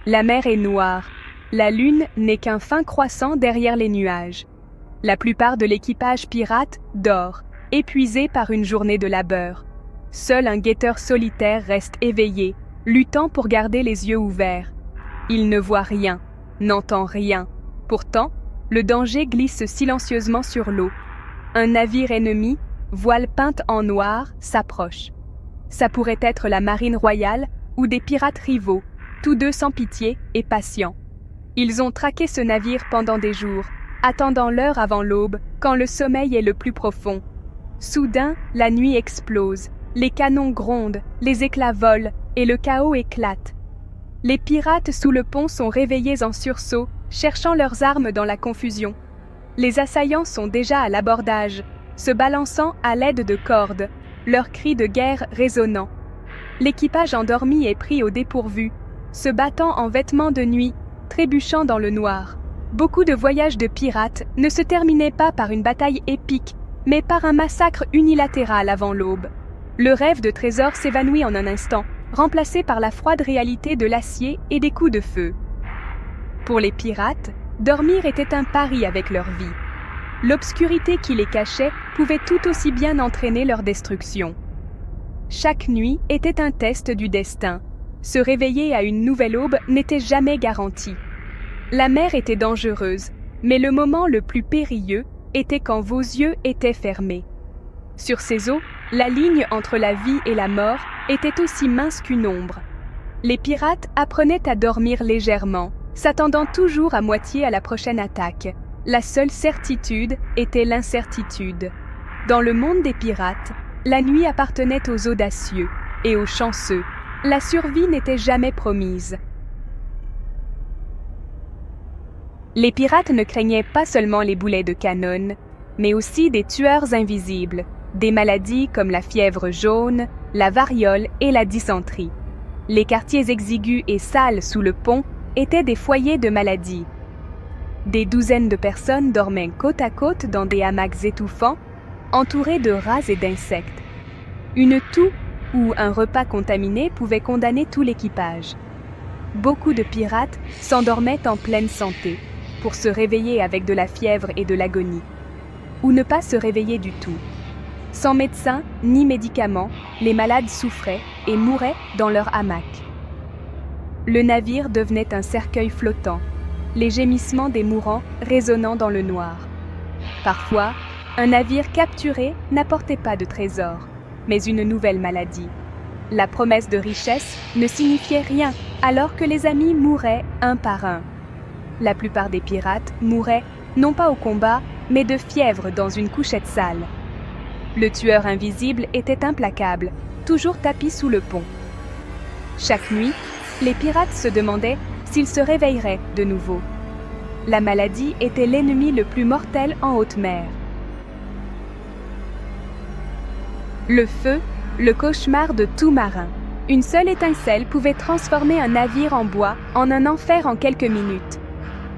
La mer est noire. La lune n'est qu'un fin croissant derrière les nuages. La plupart de l'équipage pirate dort, épuisé par une journée de labeur. Seul un guetteur solitaire reste éveillé, luttant pour garder les yeux ouverts. Il ne voit rien, n'entend rien. Pourtant, le danger glisse silencieusement sur l'eau. Un navire ennemi, voile peinte en noir, s'approche. Ça pourrait être la marine royale ou des pirates rivaux, tous deux sans pitié et patients. Ils ont traqué ce navire pendant des jours, attendant l'heure avant l'aube, quand le sommeil est le plus profond. Soudain, la nuit explose, les canons grondent, les éclats volent et le chaos éclate. Les pirates sous le pont sont réveillés en sursaut, cherchant leurs armes dans la confusion. Les assaillants sont déjà à l'abordage, se balançant à l'aide de cordes, leurs cris de guerre résonnant. L'équipage endormi est pris au dépourvu, se battant en vêtements de nuit, trébuchant dans le noir. Beaucoup de voyages de pirates ne se terminaient pas par une bataille épique, mais par un massacre unilatéral avant l'aube. Le rêve de trésor s'évanouit en un instant, remplacé par la froide réalité de l'acier et des coups de feu. Pour les pirates, dormir était un pari avec leur vie. L'obscurité qui les cachait pouvait tout aussi bien entraîner leur destruction. Chaque nuit était un test du destin. Se réveiller à une nouvelle aube n'était jamais garanti. La mer était dangereuse, mais le moment le plus périlleux était quand vos yeux étaient fermés. Sur ces eaux, la ligne entre la vie et la mort était aussi mince qu'une ombre. Les pirates apprenaient à dormir légèrement, s'attendant toujours à moitié à la prochaine attaque. La seule certitude était l'incertitude. Dans le monde des pirates, la nuit appartenait aux audacieux et aux chanceux. La survie n'était jamais promise. Les pirates ne craignaient pas seulement les boulets de canon, mais aussi des tueurs invisibles, des maladies comme la fièvre jaune, la variole et la dysenterie. Les quartiers exigus et sales sous le pont étaient des foyers de maladies. Des douzaines de personnes dormaient côte à côte dans des hamacs étouffants, entourés de rats et d'insectes. Une toux ou un repas contaminé pouvait condamner tout l'équipage. Beaucoup de pirates s'endormaient en pleine santé, pour se réveiller avec de la fièvre et de l'agonie, ou ne pas se réveiller du tout. Sans médecin ni médicaments, les malades souffraient et mouraient dans leur hamac. Le navire devenait un cercueil flottant, les gémissements des mourants résonnant dans le noir. Parfois, un navire capturé n'apportait pas de trésor, mais une nouvelle maladie. La promesse de richesse ne signifiait rien alors que les amis mouraient un par un. La plupart des pirates mouraient non pas au combat, mais de fièvre dans une couchette sale. Le tueur invisible était implacable, toujours tapi sous le pont. Chaque nuit, les pirates se demandaient s'ils se réveilleraient de nouveau. La maladie était l'ennemi le plus mortel en haute mer. Le feu, le cauchemar de tout marin. Une seule étincelle pouvait transformer un navire en bois en un enfer en quelques minutes.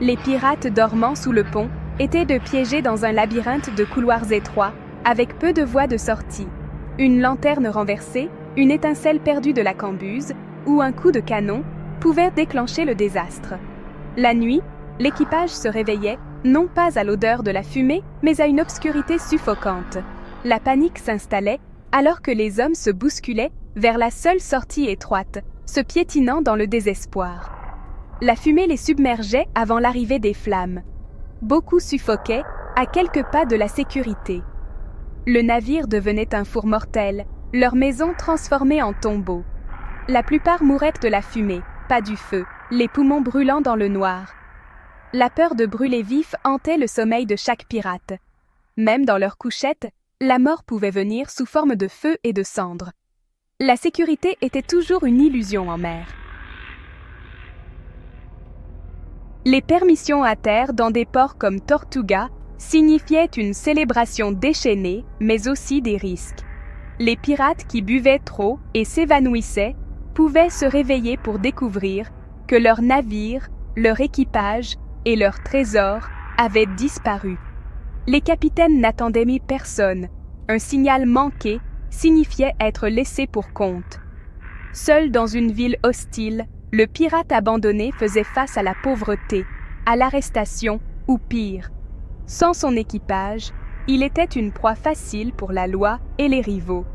Les pirates dormant sous le pont étaient de piéger dans un labyrinthe de couloirs étroits, avec peu de voies de sortie. Une lanterne renversée, une étincelle perdue de la cambuse ou un coup de canon pouvaient déclencher le désastre. La nuit, l'équipage se réveillait, non pas à l'odeur de la fumée, mais à une obscurité suffocante. La panique s'installait, alors que les hommes se bousculaient vers la seule sortie étroite, se piétinant dans le désespoir. La fumée les submergeait avant l'arrivée des flammes. Beaucoup suffoquaient, à quelques pas de la sécurité. Le navire devenait un four mortel, leur maison transformée en tombeau. La plupart mouraient de la fumée, pas du feu, les poumons brûlant dans le noir. La peur de brûler vif hantait le sommeil de chaque pirate. Même dans leur couchette, la mort pouvait venir sous forme de feu et de cendres. La sécurité était toujours une illusion en mer. Les permissions à terre dans des ports comme Tortuga signifiaient une célébration déchaînée, mais aussi des risques. Les pirates qui buvaient trop et s'évanouissaient pouvaient se réveiller pour découvrir que leur navire, leur équipage et leurs trésors avaient disparu. Les capitaines n'attendaient personne. Un signal manqué signifiait être laissé pour compte. Seul dans une ville hostile, Le pirate abandonné faisait face à la pauvreté, à l'arrestation ou pire. Sans son équipage, il était une proie facile pour la loi et les rivaux.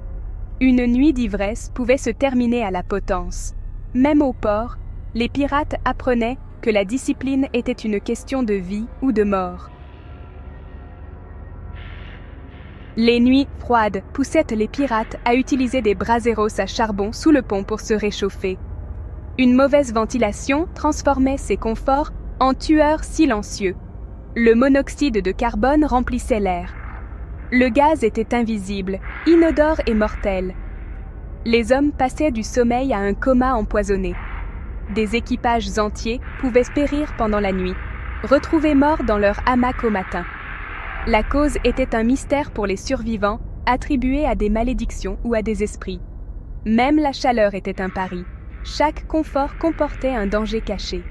Une nuit d'ivresse pouvait se terminer à la potence. Même au port, les pirates apprenaient que la discipline était une question de vie ou de mort. Les nuits froides poussaient les pirates à utiliser des braseros à charbon sous le pont pour se réchauffer. Une mauvaise ventilation transformait ces conforts en tueurs silencieux. Le monoxyde de carbone remplissait l'air. Le gaz était invisible, inodore et mortel. Les hommes passaient du sommeil à un coma empoisonné. Des équipages entiers pouvaient périr pendant la nuit, retrouvés morts dans leur hamac au matin. La cause était un mystère pour les survivants, attribué à des malédictions ou à des esprits. Même la chaleur était un pari. Chaque confort comportait un danger caché.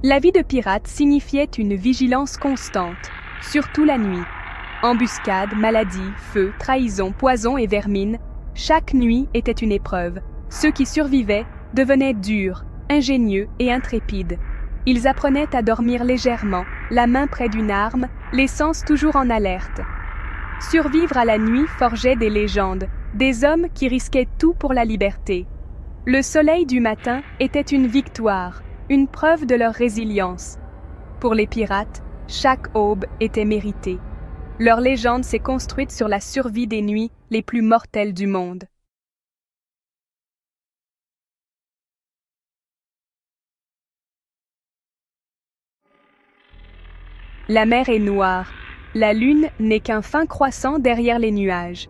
La vie de pirate signifiait une vigilance constante, surtout la nuit. Embuscades, maladies, feux, trahisons, poisons et vermines, chaque nuit était une épreuve. Ceux qui survivaient devenaient durs, ingénieux et intrépides. Ils apprenaient à dormir légèrement, la main près d'une arme, les sens toujours en alerte. Survivre à la nuit forgeait des légendes, des hommes qui risquaient tout pour la liberté. Le soleil du matin était une victoire, une preuve de leur résilience. Pour les pirates, chaque aube était méritée. Leur légende s'est construite sur la survie des nuits les plus mortelles du monde. La mer est noire. La lune n'est qu'un fin croissant derrière les nuages.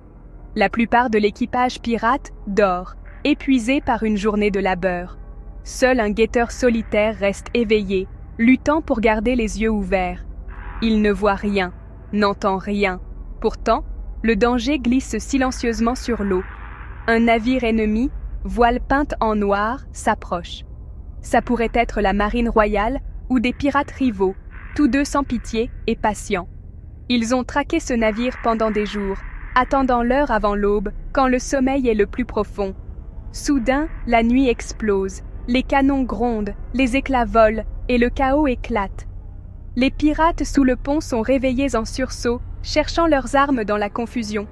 La plupart de l'équipage pirate dort, épuisé par une journée de labeur. Seul un guetteur solitaire reste éveillé, luttant pour garder les yeux ouverts. Il ne voit rien, n'entend rien. Pourtant, le danger glisse silencieusement sur l'eau. Un navire ennemi, voile peinte en noir, s'approche. Ça pourrait être la marine royale ou des pirates rivaux, tous deux sans pitié et patients. Ils ont traqué ce navire pendant des jours, attendant l'heure avant l'aube, quand le sommeil est le plus profond. Soudain, la nuit explose, les canons grondent, les éclats volent et le chaos éclate. Les pirates sous le pont sont réveillés en sursaut, cherchant leurs armes dans la confusion.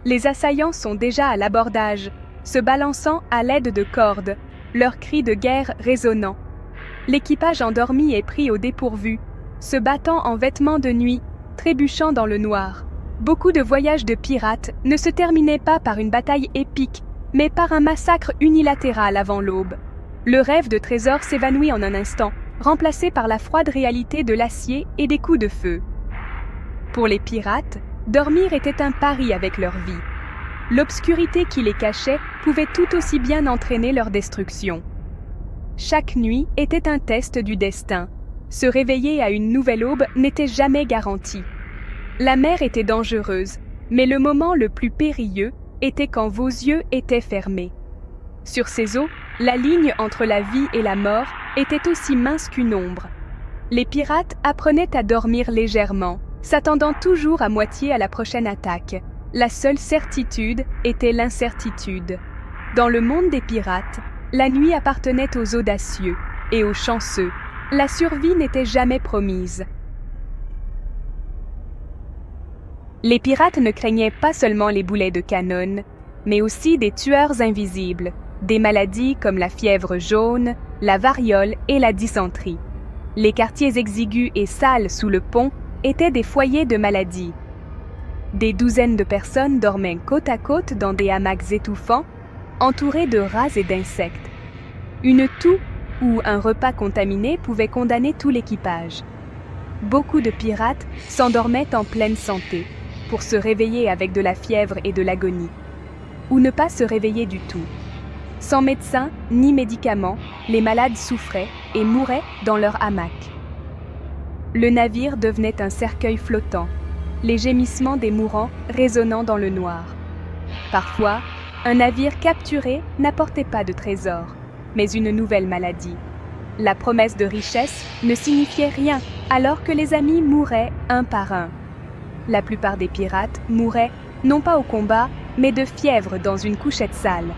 Les assaillants sont déjà à l'abordage, se balançant à l'aide de cordes, leurs cris de guerre résonnant. L'équipage endormi est pris au dépourvu, se battant en vêtements de nuit, trébuchant dans le noir. Beaucoup de voyages de pirates ne se terminaient pas par une bataille épique, mais par un massacre unilatéral avant l'aube. Le rêve de trésor s'évanouit en un instant, remplacé par la froide réalité de l'acier et des coups de feu. Pour les pirates, dormir était un pari avec leur vie. L'obscurité qui les cachait pouvait tout aussi bien entraîner leur destruction. Chaque nuit était un test du destin. Se réveiller à une nouvelle aube n'était jamais garanti. La mer était dangereuse, mais le moment le plus périlleux était quand vos yeux étaient fermés. Sur ces eaux, la ligne entre la vie et la mort était aussi mince qu'une ombre. Les pirates apprenaient à dormir légèrement, s'attendant toujours à moitié à la prochaine attaque. La seule certitude était l'incertitude. Dans le monde des pirates, la nuit appartenait aux audacieux et aux chanceux. La survie n'était jamais promise. Les pirates ne craignaient pas seulement les boulets de canon, mais aussi des tueurs invisibles, des maladies comme la fièvre jaune, la variole et la dysenterie. Les quartiers exigus et sales sous le pont étaient des foyers de maladies. Des douzaines de personnes dormaient côte à côte dans des hamacs étouffants, entourés de rats et d'insectes. Une toux ou un repas contaminé pouvait condamner tout l'équipage. Beaucoup de pirates s'endormaient en pleine santé, pour se réveiller avec de la fièvre et de l'agonie, ou ne pas se réveiller du tout. Sans médecin ni médicaments, les malades souffraient et mouraient dans leur hamac. Le navire devenait un cercueil flottant, les gémissements des mourants résonnant dans le noir. Parfois, un navire capturé n'apportait pas de trésor, mais une nouvelle maladie. La promesse de richesse ne signifiait rien, alors que les amis mouraient un par un. La plupart des pirates mouraient non pas au combat, mais de fièvre dans une couchette sale.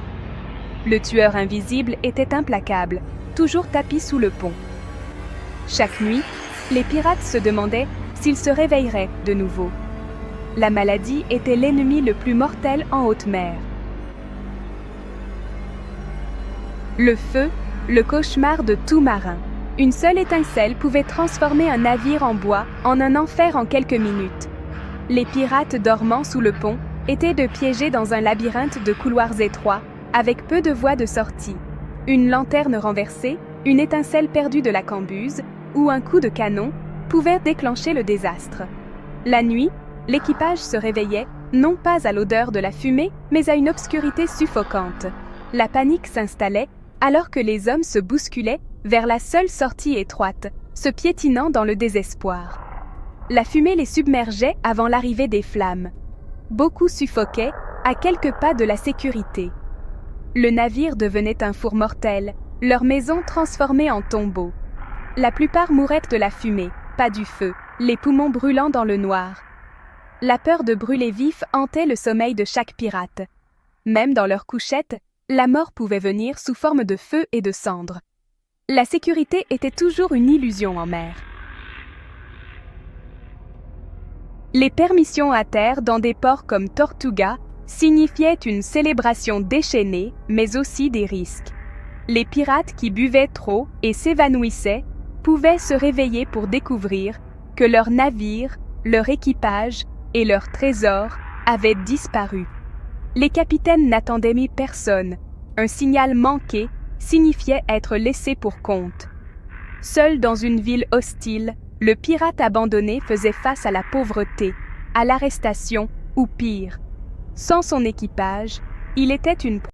Le tueur invisible était implacable, toujours tapi sous le pont. Chaque nuit, les pirates se demandaient s'ils se réveilleraient de nouveau. La maladie était l'ennemi le plus mortel en haute mer. Le feu, le cauchemar de tout marin. Une seule étincelle pouvait transformer un navire en bois en un enfer en quelques minutes. Les pirates dormant sous le pont étaient de piéger dans un labyrinthe de couloirs étroits, avec peu de voies de sortie. Une lanterne renversée, une étincelle perdue de la cambuse, ou un coup de canon pouvaient déclencher le désastre. La nuit, l'équipage se réveillait, non pas à l'odeur de la fumée, mais à une obscurité suffocante. La panique s'installait, alors que les hommes se bousculaient vers la seule sortie étroite, se piétinant dans le désespoir. La fumée les submergeait avant l'arrivée des flammes. Beaucoup suffoquaient, à quelques pas de la sécurité. Le navire devenait un four mortel, leur maison transformée en tombeau. La plupart mouraient de la fumée, pas du feu, les poumons brûlant dans le noir. La peur de brûler vif hantait le sommeil de chaque pirate. Même dans leur couchette, la mort pouvait venir sous forme de feu et de cendres. La sécurité était toujours une illusion en mer. Les permissions à terre dans des ports comme Tortuga signifiaient une célébration déchaînée, mais aussi des risques. Les pirates qui buvaient trop et s'évanouissaient pouvaient se réveiller pour découvrir que leur navire, leur équipage et leurs trésors avaient disparu. Les capitaines n'attendaient personne. Un signal manqué signifiait être laissé pour compte. Seul dans une ville hostile, le pirate abandonné faisait face à la pauvreté, à l'arrestation ou pire. Sans son équipage, il était une